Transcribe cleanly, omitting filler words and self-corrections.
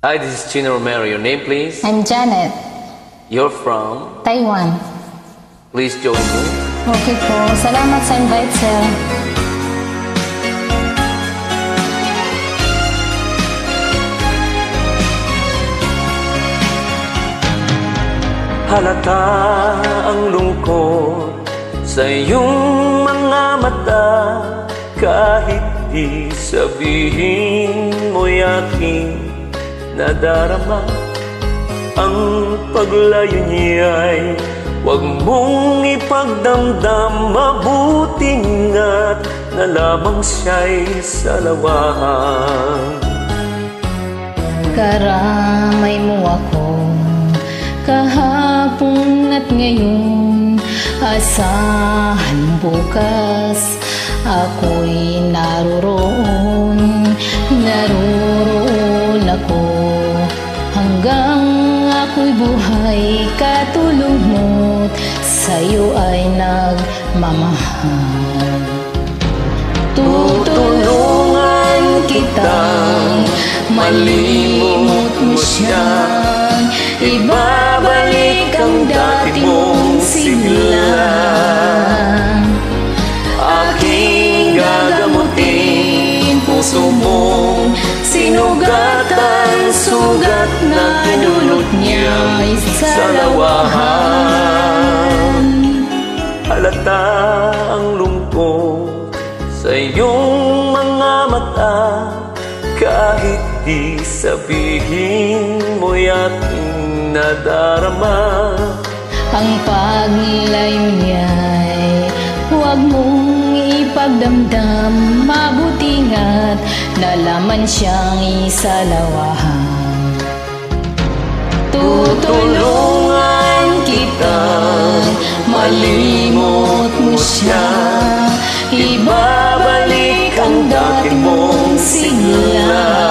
Hi, this is Chino Romero. Your name, please? I'm Janet, You're from? Taiwan. Please join me. Okay po. Salamat sa invite, sir. Halata ang lungkot sa iyong mga mata, kahit di sabihin mo'y aking nadarama. Ang paglayo niya'y huwag mong ipagdamdam, mabuting at na lamang siya'y salawahan. Karamay mo ako kahapon at ngayon, asahan bukas ako'y naroon ako hanggang ako'y buhay, katulong mo't sa'yo ay nagmamahal. Tutulungan kitang malimot mo siyang ibabalik ang dati mong sigla. Aking gagamutin puso mong sinugatan, sugat na dulot niya'y salawahan. Halata ang lungkot sa iyong mga mata, kahit di sabihin mo'y aking nadarama. Ang paglayo niya'y huwag mong ipagdamdam, mabuting at nalaman siyang isalawahan. Tutulungan kitang malimot mo siya, ibabalik ang dati mong sigla.